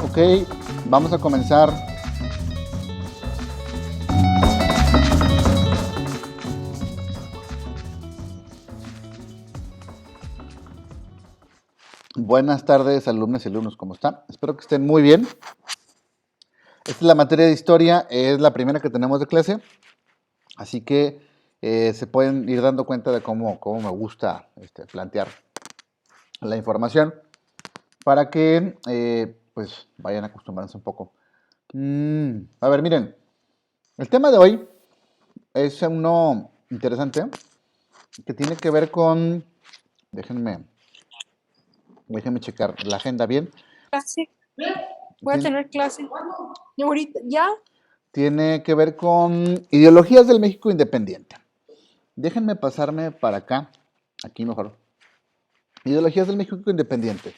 Ok, vamos a comenzar. Buenas tardes, alumnas y alumnos, ¿cómo están? Espero que estén muy bien. Esta es la materia de historia, es la primera que tenemos de clase, así que se pueden ir dando cuenta de cómo me gusta plantear la información para que pues vayan acostumbrándose un poco. A ver, miren, el tema de hoy es uno interesante que tiene que ver con, déjenme, déjenme checar la agenda bien. Clase, voy a Tiene, tener clase. ¿Y ahorita ya? tiene que ver con ideologías del México independiente. Déjenme pasarme para acá, aquí mejor. Ideologías del México independiente.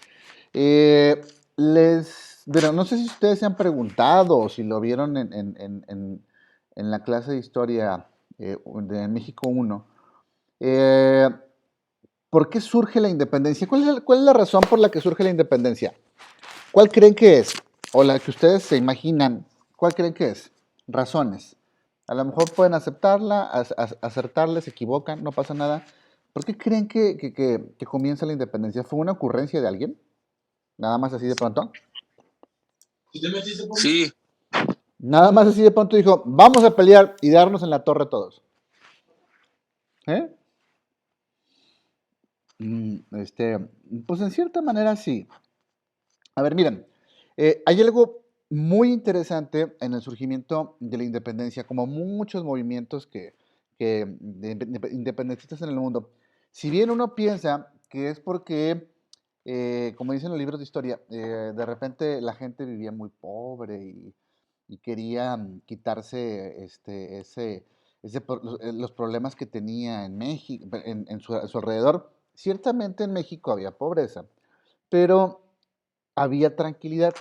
Bueno, no sé si ustedes se han preguntado o si lo vieron en la clase de historia de México 1. eh, ¿Por qué surge la independencia? ¿Cuál es la razón por la que surge la independencia? ¿Cuál creen que es? O la que ustedes se imaginan, ¿cuál creen que es? Razones. A lo mejor pueden aceptarla, acertarla, se equivocan, no pasa nada. ¿Por qué creen que comienza la independencia? ¿Fue una ocurrencia de alguien? Nada más así de pronto. Sí, Nada más así de pronto dijo, vamos a pelear y darnos en la torre todos. ¿Eh? Pues en cierta manera sí. A ver, miren, hay algo muy interesante en el surgimiento de la independencia, como muchos movimientos independentistas en el mundo. Si bien uno piensa que es porque, como dicen los libros de historia, de repente la gente vivía muy pobre y quería quitarse los problemas que tenía en México, a su alrededor. Ciertamente en México había pobreza, pero había tranquilidad.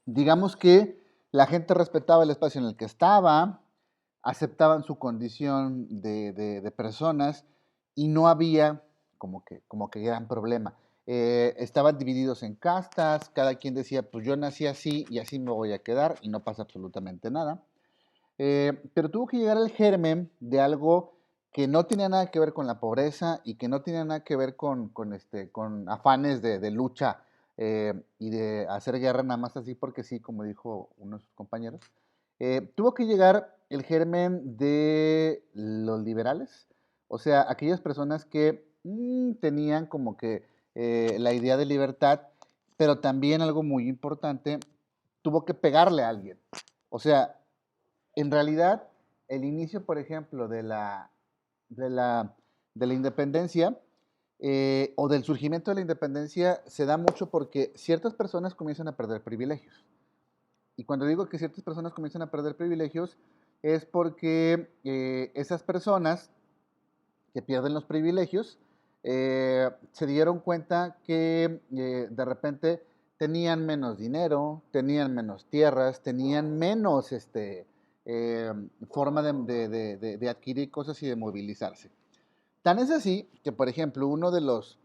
Digamos que la gente respetaba el espacio en el que estaba, aceptaban su condición de personas y no había como que gran problema. Estaban divididos en castas, cada quien decía, pues yo nací así y así me voy a quedar y no pasa absolutamente nada. Pero tuvo que llegar el germen de algo que no tenía nada que ver con la pobreza y que no tenía nada que ver con afanes de lucha y de hacer guerra nada más así porque sí, como dijo uno de sus compañeros. Tuvo que llegar el germen de los liberales, o sea, aquellas personas que tenían como que la idea de libertad, pero también algo muy importante, tuvo que pegarle a alguien. O sea, en realidad, el inicio, por ejemplo, de la, de la independencia o del surgimiento de la independencia se da mucho porque ciertas personas comienzan a perder privilegios. Y cuando digo que ciertas personas comienzan a perder privilegios, es porque esas personas que pierden los privilegios se dieron cuenta que de repente tenían menos dinero, tenían menos tierras, tenían menos eh, forma de adquirir cosas y de movilizarse. Tan es así que, por ejemplo, uno de los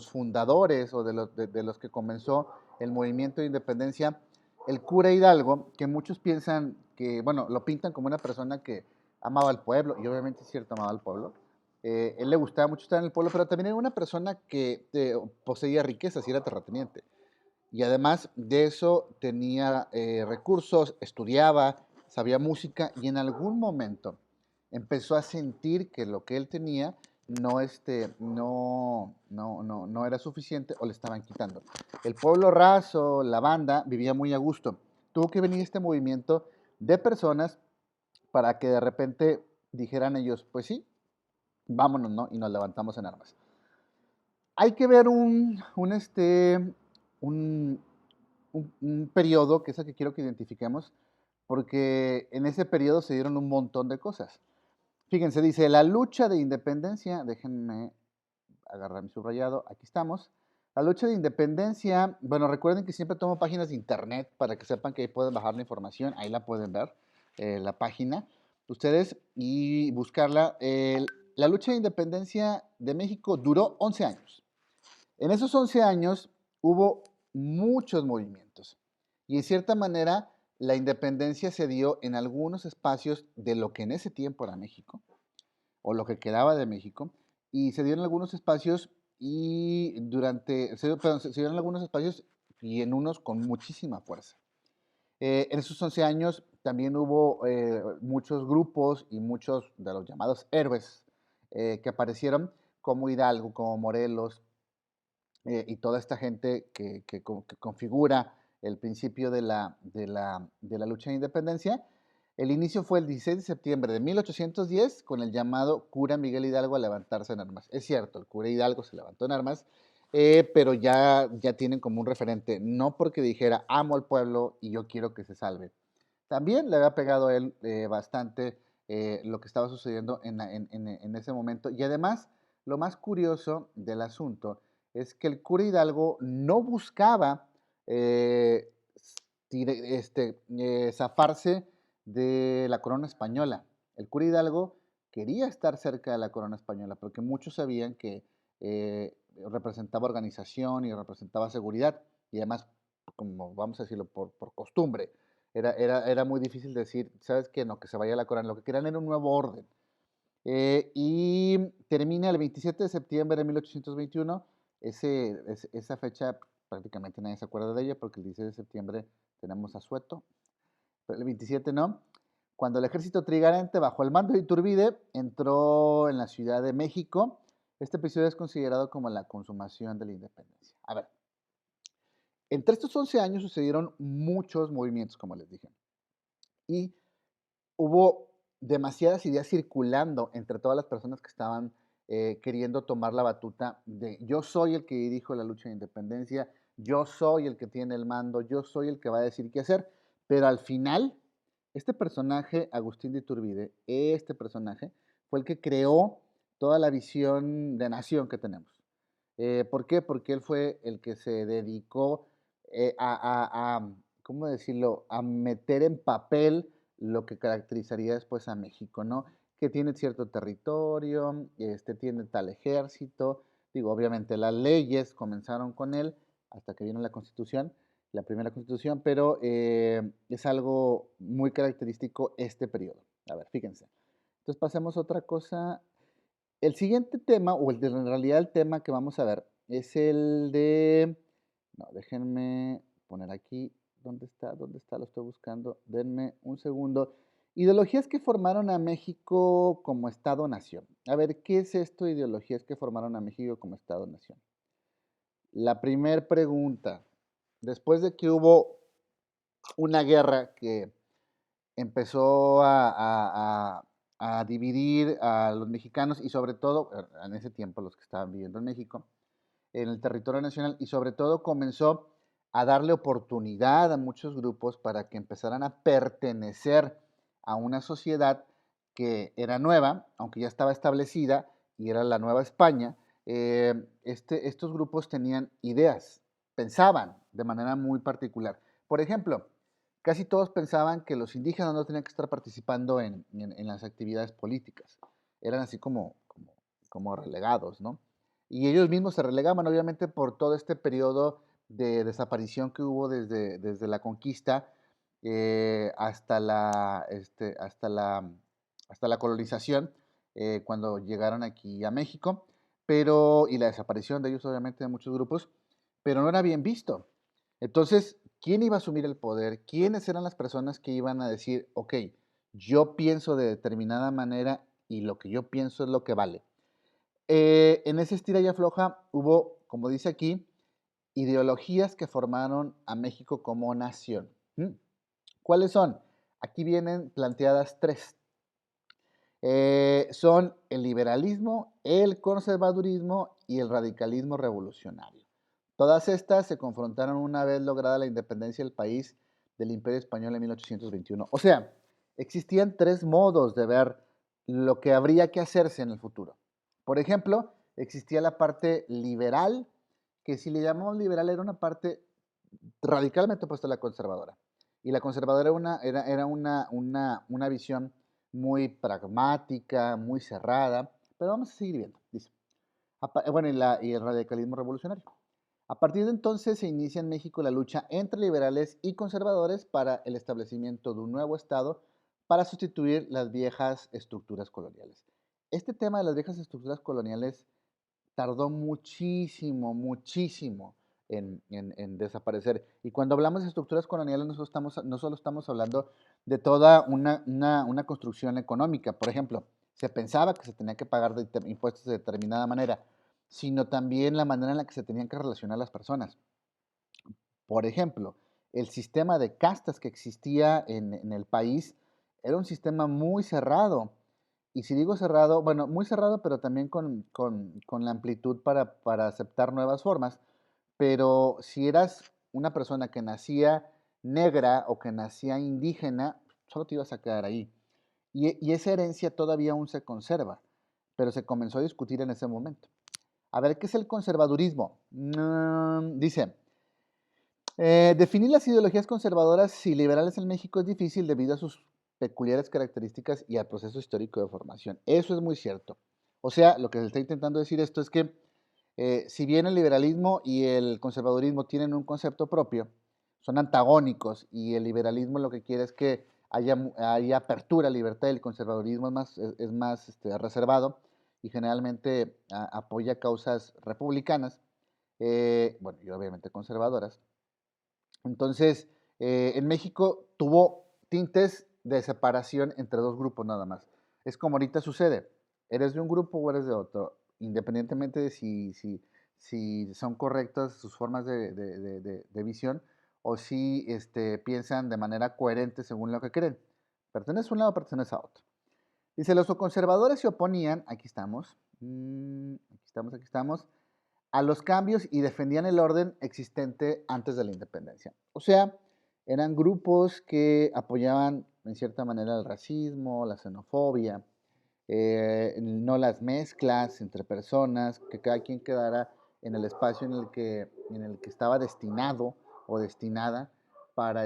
fundadores o de los que comenzó el movimiento de independencia, el cura Hidalgo, que muchos piensan que, bueno, lo pintan como una persona que amaba al pueblo, y obviamente es cierto, amaba al pueblo. Él le gustaba mucho estar en el pueblo, pero también era una persona que poseía riquezas y era terrateniente. Y además de eso tenía recursos, estudiaba, sabía música y en algún momento empezó a sentir que lo que él tenía no era suficiente o le estaban quitando. El pueblo raso, la banda, vivía muy a gusto. Tuvo que venir este movimiento de personas para que de repente dijeran ellos, pues sí, vámonos, ¿no? Y nos levantamos en armas. Hay que ver un, un periodo, que es el que quiero que identifiquemos, porque en ese periodo se dieron un montón de cosas. Fíjense, dice, la lucha de independencia, déjenme agarrar mi subrayado, aquí estamos. La lucha de independencia, bueno, recuerden que siempre tomo páginas de internet para que sepan que ahí pueden bajar la información, ahí la pueden ver, la página, ustedes, y buscarla. La lucha de independencia de México duró 11 años. En esos 11 años hubo muchos movimientos. Y en cierta manera, la independencia se dio en algunos espacios de lo que en ese tiempo era México, o lo que quedaba de México, y se dio en algunos espacios y perdón, se dio en algunos espacios y en unos con muchísima fuerza. En esos 11 años también hubo muchos grupos y muchos de los llamados héroes que aparecieron, como Hidalgo, como Morelos, y toda esta gente que configura el principio de la lucha de independencia. El inicio fue el 16 de septiembre de 1810 con el llamado cura Miguel Hidalgo a levantarse en armas. Es cierto, el cura Hidalgo se levantó en armas, pero ya tienen como un referente, no porque dijera amo al pueblo y yo quiero que se salve. También le había pegado a él bastante lo que estaba sucediendo en ese momento. Y además, lo más curioso del asunto es que el cura Hidalgo no buscaba eh, zafarse de la corona española. El cura Hidalgo quería estar cerca de la corona española porque muchos sabían que representaba organización y representaba seguridad y además, como vamos a decirlo, por costumbre. Era muy difícil decir, ¿sabes qué? No, que se vaya la corona. Lo que querían era un nuevo orden. Y termina el 27 de septiembre de 1821. Esa fecha prácticamente nadie se acuerda de ella porque el 16 de septiembre tenemos asueto, pero el 27 no. Cuando el ejército trigarante, bajo el mando de Iturbide, entró en la Ciudad de México. Este episodio es considerado como la consumación de la independencia. A ver, entre estos 11 años sucedieron muchos movimientos, como les dije. Y hubo demasiadas ideas circulando entre todas las personas que estaban queriendo tomar la batuta de yo soy el que dirijo la lucha de independencia, yo soy el que tiene el mando, yo soy el que va a decir qué hacer, pero al final, este personaje, Agustín de Iturbide, este personaje, fue el que creó toda la visión de nación que tenemos. ¿Por qué? Porque él fue el que se dedicó ¿cómo decirlo?, a meter en papel lo que caracterizaría después a México, ¿no? Que tiene cierto territorio, tiene tal ejército, digo, obviamente las leyes comenzaron con él hasta que vino la Constitución, la primera Constitución, pero es algo muy característico este periodo. A ver, fíjense. Entonces pasemos a otra cosa. El siguiente tema, en realidad el tema que vamos a ver, es el de... No, déjenme poner aquí. ¿Dónde está? ¿Dónde está? Lo estoy buscando. Denme un segundo. Ideologías que formaron a México como Estado-Nación. A ver, ¿qué es esto? Ideologías que formaron a México como Estado-Nación. La primera pregunta. Después de que hubo una guerra que empezó a dividir a los mexicanos y sobre todo, en ese tiempo los que estaban viviendo en México, en el territorio nacional y sobre todo comenzó a darle oportunidad a muchos grupos para que empezaran a pertenecer a una sociedad que era nueva, aunque ya estaba establecida y era la Nueva España. Estos grupos tenían ideas, pensaban de manera muy particular. Por ejemplo, casi todos pensaban que los indígenas no tenían que estar participando en las actividades políticas. Eran así como relegados, ¿no? Y ellos mismos se relegaban, obviamente, por todo este periodo de desaparición que hubo desde la conquista hasta la colonización, cuando llegaron aquí a México, y la desaparición de ellos, obviamente, de muchos grupos, pero no era bien visto. Entonces, ¿quién iba a asumir el poder? ¿Quiénes eran las personas que iban a decir, ok, yo pienso de determinada manera y lo que yo pienso es lo que vale? En ese estira y afloja hubo, como dice aquí, ideologías que formaron a México como nación. ¿Cuáles son? Aquí vienen planteadas tres. Son el liberalismo, el conservadurismo y el radicalismo revolucionario. Todas estas se confrontaron una vez lograda la independencia del país del Imperio Español en 1821. O sea, existían tres modos de ver lo que habría que hacerse en el futuro. Por ejemplo, existía la parte liberal, que si le llamamos liberal era una parte radicalmente opuesta a la conservadora. Y la conservadora era una visión muy pragmática, muy cerrada, pero vamos a seguir viendo, dice. Bueno, y el radicalismo revolucionario. A partir de entonces se inicia en México la lucha entre liberales y conservadores para el establecimiento de un nuevo Estado para sustituir las viejas estructuras coloniales. Este tema de las viejas estructuras coloniales tardó muchísimo, muchísimo en desaparecer. Y cuando hablamos de estructuras coloniales, no solo estamos hablando de toda una construcción económica. Por ejemplo, se pensaba que se tenía que pagar impuestos de determinada manera, sino también la manera en la que se tenían que relacionar las personas. Por ejemplo, el sistema de castas que existía en el país era un sistema muy cerrado. Y si digo cerrado, bueno, muy cerrado, pero también con la amplitud para aceptar nuevas formas. Pero si eras una persona que nacía negra o que nacía indígena, solo te ibas a quedar ahí. Y esa herencia todavía aún se conserva, pero se comenzó a discutir en ese momento. A ver, ¿qué es el conservadurismo? Dice, definir las ideologías conservadoras y liberales en México es difícil debido a sus peculiares características y al proceso histórico de formación. Eso es muy cierto. O sea, lo que se está intentando decir esto es que si bien el liberalismo y el conservadurismo tienen un concepto propio, son antagónicos y el liberalismo lo que quiere es que haya apertura, libertad, y el conservadurismo es más reservado y generalmente apoya causas republicanas, bueno, y obviamente conservadoras. Entonces, en México tuvo tintes de separación entre dos grupos nada más. Es como ahorita sucede, eres de un grupo o eres de otro, independientemente de si son correctas sus formas de visión o si piensan de manera coherente según lo que creen. Pertenece a un lado o pertenece a otro. Dice, los conservadores se oponían, aquí estamos, a los cambios y defendían el orden existente antes de la independencia. O sea, eran grupos que apoyaban en cierta manera el racismo, la xenofobia, no las mezclas entre personas, que cada quien quedara en el espacio en el que estaba destinado o destinada para,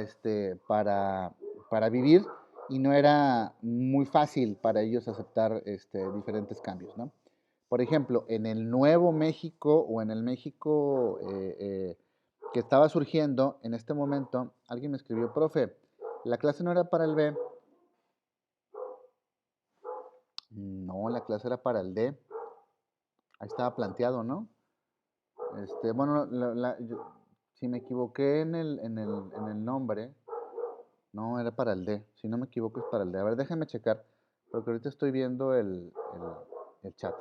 para vivir y no era muy fácil para ellos aceptar diferentes cambios, ¿no? Por ejemplo, en el Nuevo México o en el México que estaba surgiendo en este momento, alguien me escribió, profe, la clase no era para el B. No, la clase era para el D. Ahí estaba planteado, ¿no? Bueno, si me equivoqué en el nombre, no, era para el D. Si no me equivoco es para el D. A ver, déjenme checar, porque ahorita estoy viendo el chat.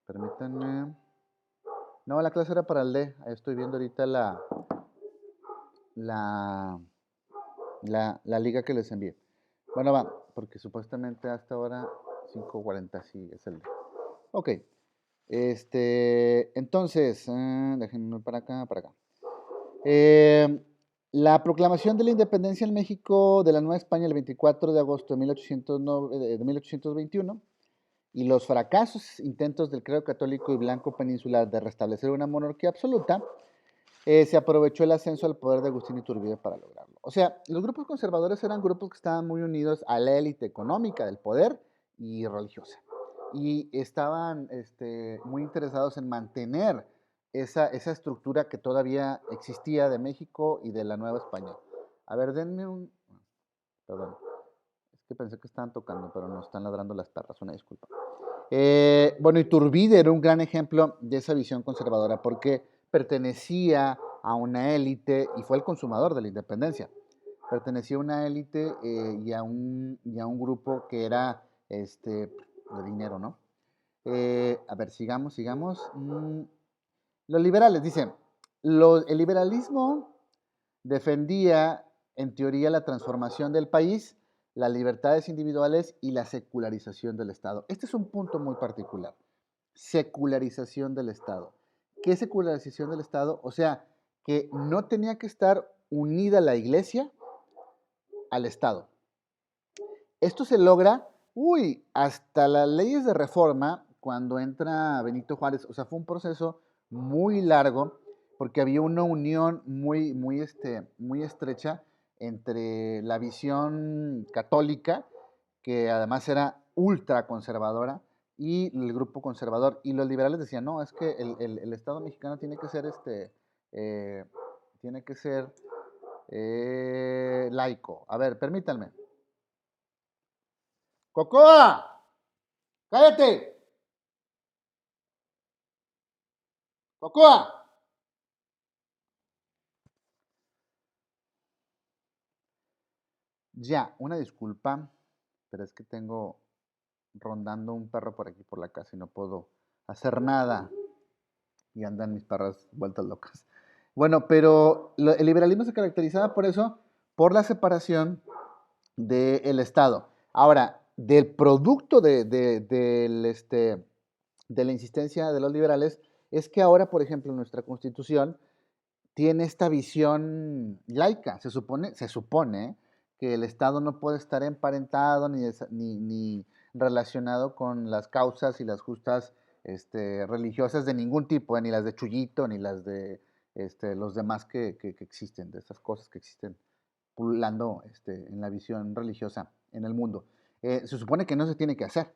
Permítanme. No, la clase era para el D. Ahí estoy viendo ahorita la, la liga que les envié. Bueno, va, porque supuestamente hasta ahora 5:40 sí es el D. Ok. Entonces, déjenme para acá, para acá. La proclamación de la independencia en México de la Nueva España el 24 de agosto de 1821 y los fracasos, intentos del credo católico y blanco peninsular de restablecer una monarquía absoluta, se aprovechó el ascenso al poder de Agustín Iturbide para lograrlo. O sea, los grupos conservadores eran grupos que estaban muy unidos a la élite económica del poder y religiosa. Y estaban muy interesados en mantener esa estructura que todavía existía de México y de la Nueva España. A ver, denme un... Perdón, es que pensé que estaban tocando, pero no están ladrando las perras, una disculpa. Bueno, Iturbide era un gran ejemplo de esa visión conservadora porque pertenecía a una élite y fue el consumador de la independencia. Pertenecía a una élite y a un grupo que era de dinero, ¿no? A ver, sigamos. Los liberales, dicen, el liberalismo defendía en teoría la transformación del país, las libertades individuales y la secularización del Estado. Este es un punto muy particular. Secularización del Estado. ¿Qué es secularización del Estado? O sea, que no tenía que estar unida la iglesia al Estado. Esto se logra, hasta las leyes de reforma, cuando entra Benito Juárez, o sea, fue un proceso muy largo, porque había una unión muy estrecha entre la visión católica, que además era ultra conservadora, y el grupo conservador. Y los liberales decían, no, es que el Estado mexicano tiene que ser eh, tiene que ser laico. A ver, permítanme. ¡Cocoa! ¡Cállate! ¡Cocoa! Ya, una disculpa, pero es que tengo rondando un perro por aquí por la casa y no puedo hacer nada. Y andan mis perras vueltas locas. Bueno, pero el liberalismo se caracterizaba por eso, por la separación del Estado. Ahora, del producto de la insistencia de los liberales, es que ahora, por ejemplo, nuestra Constitución tiene esta visión laica. Se supone que el Estado no puede estar emparentado ni relacionado con las causas y las justas religiosas de ningún tipo, ni las de Chuyito, ni las de los demás que existen, de esas cosas que existen pululando en la visión religiosa en el mundo. Se supone que no se tiene que hacer.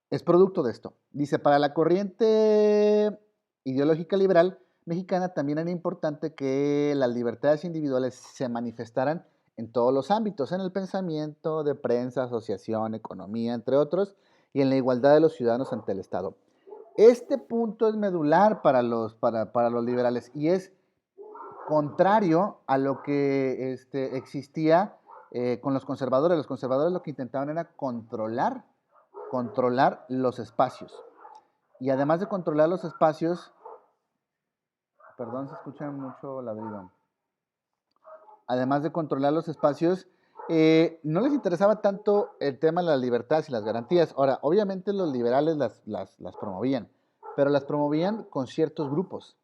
Es producto de esto. Dice, para la corriente ideológica liberal mexicana también era importante que las libertades individuales se manifestaran en todos los ámbitos, en el pensamiento, de prensa, asociación, economía, entre otros, y en la igualdad de los ciudadanos ante el Estado. Este punto es medular para los liberales y es contrario a lo que existía con los conservadores. Los conservadores lo que intentaban era controlar los espacios. Y además de controlar los espacios, perdón, se escucha mucho ladrido. Además de controlar los espacios, no les interesaba tanto el tema de las libertades y las garantías. Ahora, obviamente los liberales las promovían, pero las promovían con ciertos grupos.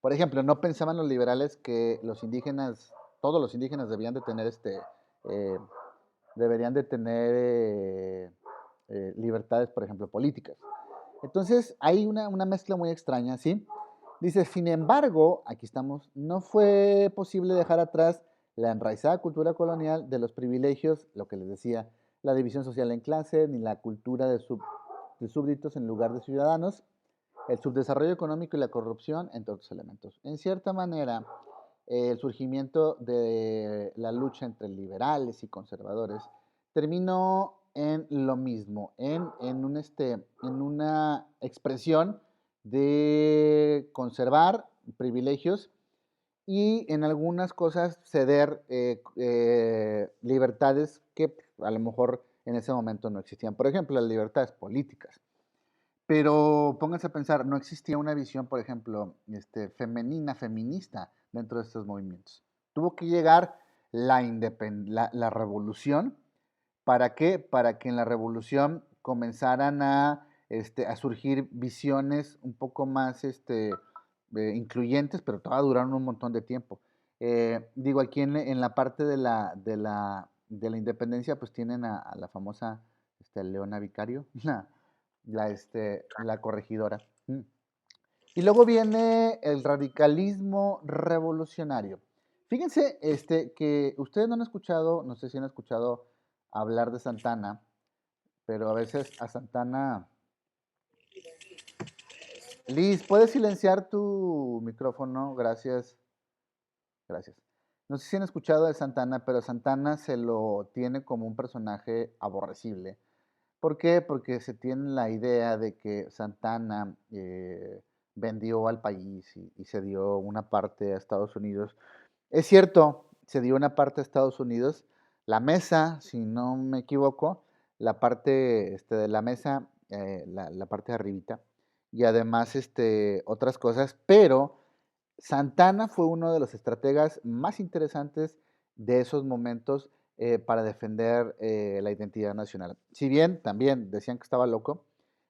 Por ejemplo, no pensaban los liberales que los indígenas, todos los indígenas eh, deberían de tener libertades, por ejemplo, políticas. Entonces, hay una mezcla muy extraña, ¿sí? Dice, sin embargo, aquí estamos, no fue posible dejar atrás la enraizada cultura colonial de los privilegios, lo que les decía, la división social en clases, ni la cultura de súbditos en lugar de ciudadanos, el subdesarrollo económico y la corrupción, entre otros elementos. En cierta manera, el surgimiento de la lucha entre liberales y conservadores terminó en lo mismo, en una expresión de conservar privilegios y en algunas cosas ceder libertades que a lo mejor en ese momento no existían. Por ejemplo, las libertades políticas. Pero pónganse a pensar, no existía una visión, por ejemplo, feminista dentro de estos movimientos. Tuvo que llegar la revolución. ¿Para qué? Para que en la revolución comenzaran a surgir visiones un poco más incluyentes, pero todavía duraron un montón de tiempo. Digo, aquí en la parte de la independencia, pues tienen a la famosa Leona Vicario, la corregidora. Y luego viene el radicalismo revolucionario. Fíjense que ustedes no han escuchado, no sé si han escuchado hablar de Santana, pero a veces a Santana... Liz, ¿puedes silenciar tu micrófono? Gracias, gracias. No sé si han escuchado de Santana, pero Santana se lo tiene como un personaje aborrecible. ¿Por qué? Porque se tiene la idea de que Santana vendió al país y se dio una parte a Estados Unidos. Es cierto, se dio una parte a Estados Unidos. La mesa, si no me equivoco, la parte de la mesa, la parte de arribita, y además otras cosas, pero Santana fue uno de los estrategas más interesantes de esos momentos para defender la identidad nacional. Si bien también decían que estaba loco,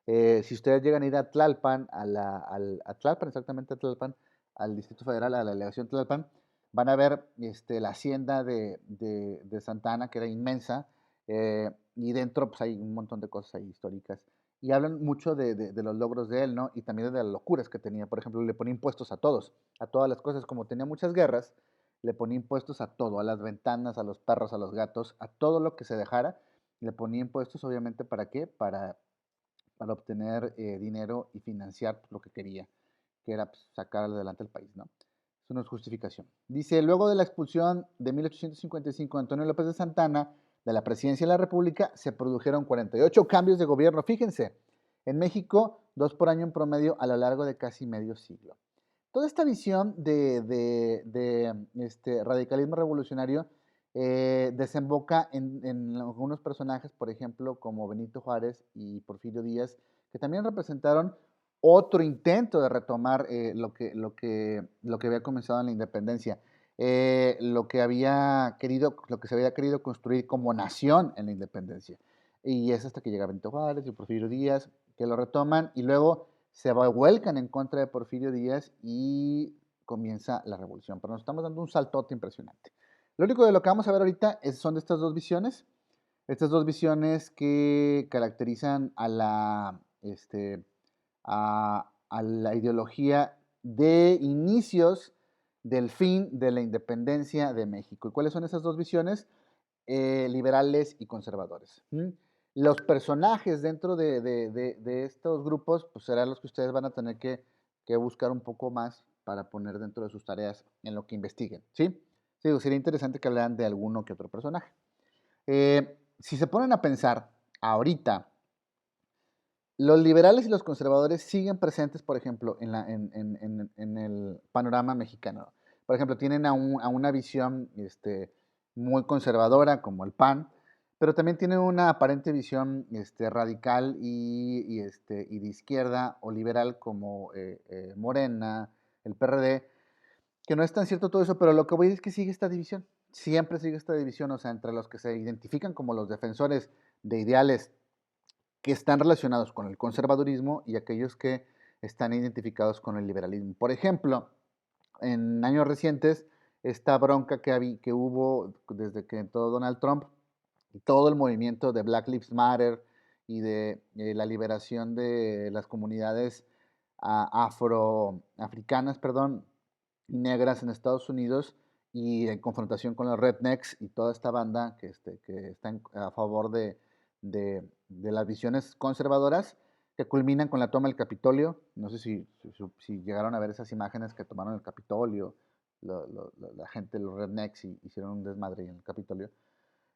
si ustedes llegan a ir a Tlalpan, a Tlalpan, exactamente a Tlalpan, al Distrito Federal, a la delegación Tlalpan, van a ver la hacienda de Santana, que era inmensa, y dentro pues, hay un montón de cosas ahí históricas y hablan mucho de los logros de él, ¿no? Y también de las locuras que tenía. Por ejemplo, le ponía impuestos a todos, a todas las cosas. Como tenía muchas guerras, le ponía impuestos a todo, a las ventanas, a los perros, a los gatos, a todo lo que se dejara. Le ponía impuestos, obviamente, ¿para qué? Para obtener dinero y financiar lo que quería, que era pues, sacar adelante el país, ¿no? Eso no es justificación. Dice, luego de la expulsión de 1855 de Antonio López de Santana de la presidencia de la República, se produjeron 48 cambios de gobierno. Fíjense, en México, 2 por año en promedio a lo largo de casi medio siglo. Toda esta visión de radicalismo revolucionario desemboca en algunos personajes, por ejemplo, como Benito Juárez y Porfirio Díaz, que también representaron otro intento de retomar lo que había comenzado en la independencia, lo que se había querido construir como nación en la independencia. Y es hasta que llega Benito Juárez y Porfirio Díaz, que lo retoman y luego se vuelcan en contra de Porfirio Díaz y comienza la revolución. Pero nos estamos dando un saltote impresionante. Lo único de lo que vamos a ver ahorita son de estas dos visiones que caracterizan a la ideología de inicios del fin de la independencia de México. ¿Y cuáles son esas dos visiones? Liberales y conservadores. Los personajes dentro de estos grupos, pues serán los que ustedes van a tener que buscar un poco más para poner dentro de sus tareas en lo que investiguen, ¿sí? Sí, sería interesante que hablaran de alguno que otro personaje. Si se ponen a pensar ahorita, los liberales y los conservadores siguen presentes, por ejemplo, en el panorama mexicano. Por ejemplo, tienen a una visión muy conservadora como el PAN, pero también tienen una aparente visión radical y de izquierda o liberal como Morena, el PRD, que no es tan cierto todo eso, pero lo que voy a decir es que sigue esta división. Siempre sigue esta división, o sea, entre los que se identifican como los defensores de ideales que están relacionados con el conservadurismo y aquellos que están identificados con el liberalismo. Por ejemplo, en años recientes, esta bronca que hubo desde que entró Donald Trump y todo el movimiento de Black Lives Matter y de la liberación de las comunidades afroafricanas, perdón, y negras en Estados Unidos y en confrontación con los rednecks y toda esta banda que está a favor de las visiones conservadoras que culminan con la toma del Capitolio. No sé si llegaron a ver esas imágenes que tomaron el Capitolio, la gente, los rednecks, y hicieron un desmadre en el Capitolio.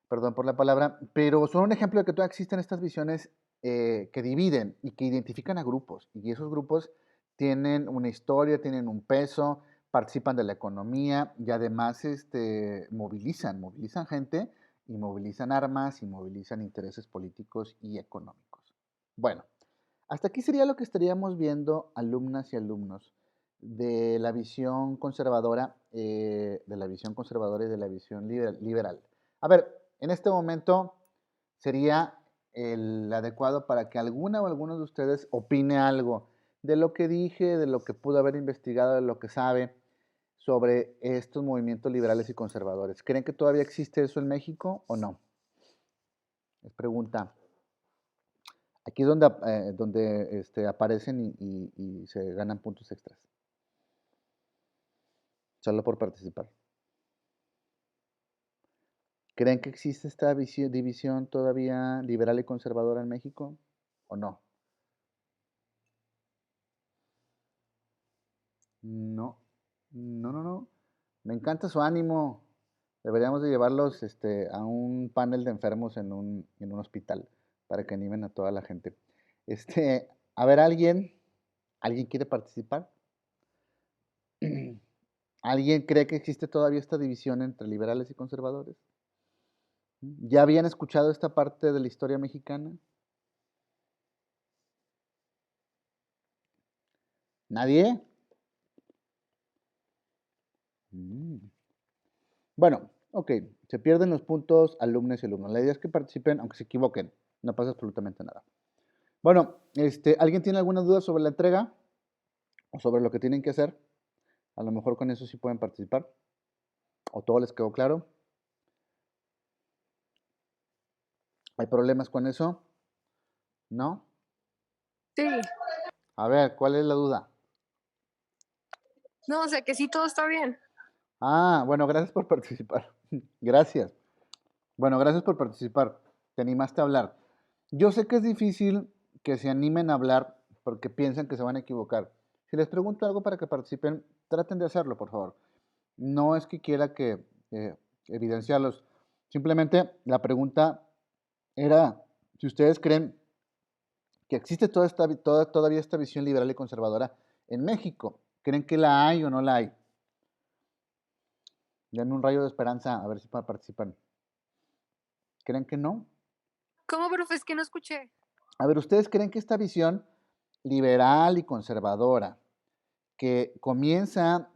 Perdón por la palabra, pero son un ejemplo de que todavía existen estas visiones que dividen y que identifican a grupos. Y esos grupos tienen una historia, tienen un peso, participan de la economía y además movilizan gente y movilizan armas y movilizan intereses políticos y económicos. Bueno, hasta aquí sería lo que estaríamos viendo, alumnas y alumnos, de la visión conservadora, y de la visión liberal. A ver, en este momento sería el adecuado para que alguna o alguno de ustedes opine algo de lo que dije, de lo que pudo haber investigado, de lo que sabe sobre estos movimientos liberales y conservadores. ¿Creen que todavía existe eso en México o no? Es pregunta. Aquí es donde aparecen y se ganan puntos extras. Solo por participar. ¿Creen que existe esta división todavía liberal y conservadora en México o no? No, no. Me encanta su ánimo. Deberíamos de llevarlos a un panel de enfermos en un hospital para que animen a toda la gente. A ver, ¿alguien quiere participar? ¿Alguien cree que existe todavía esta división entre liberales y conservadores? ¿Ya habían escuchado esta parte de la historia mexicana? ¿Nadie? Mm. Bueno, ok, se pierden los puntos alumnos y alumnos. La idea es que participen, aunque se equivoquen, no pasa absolutamente nada. Bueno, ¿alguien tiene alguna duda sobre la entrega o sobre lo que tienen que hacer? A lo mejor con eso sí pueden participar. ¿O todo les quedó claro? ¿Hay problemas con eso? ¿No? Sí. A ver, ¿cuál es la duda? No, o sea que sí, todo está bien. Ah, bueno, gracias por participar. Gracias. Bueno, gracias por participar. Te animaste a hablar. Yo sé que es difícil que se animen a hablar porque piensan que se van a equivocar. Si les pregunto algo para que participen, traten de hacerlo, por favor. No es que quiera que evidenciarlos. Simplemente la pregunta era si ustedes creen que existe todavía esta visión liberal y conservadora en México. ¿Creen que la hay o no la hay? Denme un rayo de esperanza a ver si participan. ¿Creen que no? ¿Cómo, profe? Es que no escuché. A ver, ¿ustedes creen que esta visión liberal y conservadora que comienza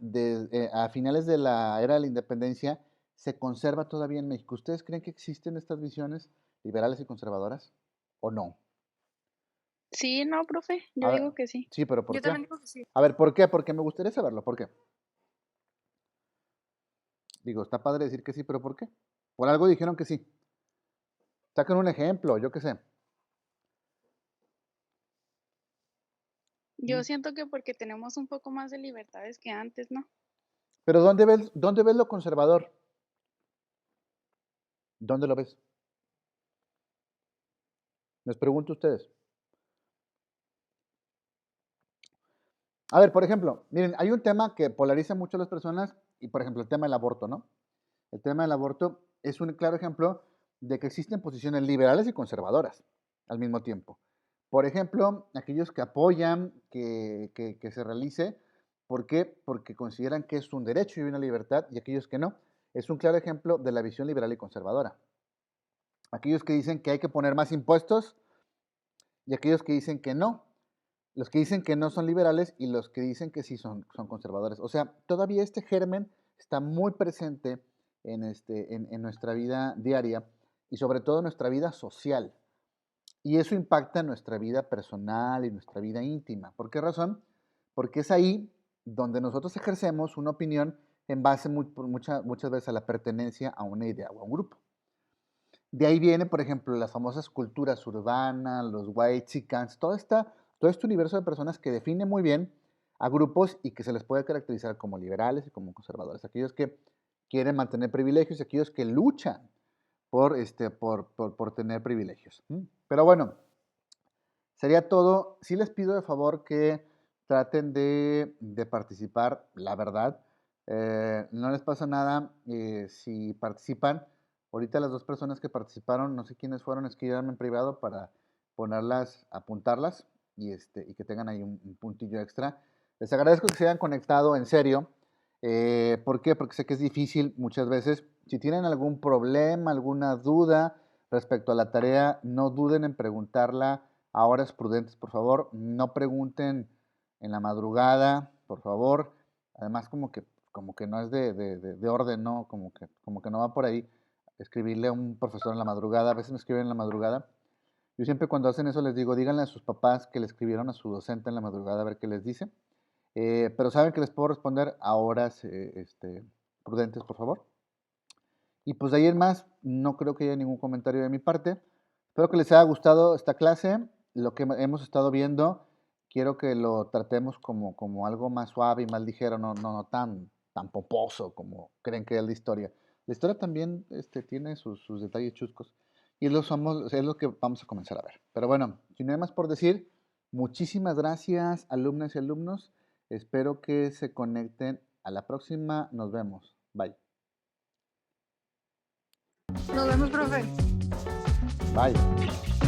a finales de la era de la independencia se conserva todavía en México? ¿Ustedes creen que existen estas visiones liberales y conservadoras o no? Sí, no, profe, yo A ver, digo que sí. sí, pero ¿por Yo qué? también digo que sí. A ver, ¿por qué? Porque me gustaría saberlo. ¿Por qué? Digo, está padre decir que sí, pero ¿por qué? Por algo dijeron que sí. Saquen un ejemplo, yo qué sé. Yo siento que porque tenemos un poco más de libertades que antes, ¿no? Pero dónde ves lo conservador? ¿Dónde lo ves? Les pregunto a ustedes. A ver, por ejemplo, miren, hay un tema que polariza mucho a las personas y, por ejemplo, el tema del aborto, ¿no? El tema del aborto es un claro ejemplo de que existen posiciones liberales y conservadoras al mismo tiempo. Por ejemplo, aquellos que apoyan que se realice, ¿por qué? Porque consideran que es un derecho y una libertad, y aquellos que no. Es un claro ejemplo de la visión liberal y conservadora. Aquellos que dicen que hay que poner más impuestos y aquellos que dicen que no. Los que dicen que no son liberales y los que dicen que sí son conservadores. O sea, todavía este germen está muy presente en nuestra vida diaria y sobre todo en nuestra vida social. Y eso impacta en nuestra vida personal y nuestra vida íntima. ¿Por qué razón? Porque es ahí donde nosotros ejercemos una opinión en base muchas veces a la pertenencia a una idea o a un grupo. De ahí viene, por ejemplo, las famosas culturas urbanas, los white chickens, todo este universo de personas que define muy bien a grupos y que se les puede caracterizar como liberales y como conservadores. Aquellos que quieren mantener privilegios y aquellos que luchan por tener privilegios. Pero bueno, sería todo. Sí les pido de favor que traten de participar, la verdad. No les pasa nada si participan. Ahorita las dos personas que participaron, no sé quiénes fueron, escríbanme en privado para ponerlas, apuntarlas y que tengan ahí un puntillo extra. Les agradezco que se hayan conectado, en serio. ¿Por qué? Porque sé que es difícil muchas veces. Si tienen algún problema, alguna duda respecto a la tarea, no duden en preguntarla a horas prudentes, por favor. No pregunten en la madrugada, por favor. Además, como que no es de orden, ¿no? Como que no va por ahí escribirle a un profesor en la madrugada. A veces me escriben en la madrugada. Yo siempre cuando hacen eso les digo, díganle a sus papás que le escribieron a su docente en la madrugada a ver qué les dice. Pero saben que les puedo responder a horas prudentes, por favor. Y pues de ahí en más, no creo que haya ningún comentario de mi parte. Espero que les haya gustado esta clase. Lo que hemos estado viendo, quiero que lo tratemos como algo más suave y más ligero, no tan poposo como creen que es la historia. La historia también tiene sus detalles chuscos. Y es lo que vamos a comenzar a ver. Pero bueno, si no hay más por decir, muchísimas gracias, alumnas y alumnos. Espero que se conecten a la próxima. Nos vemos. Bye. Nos vemos, profe. Bye.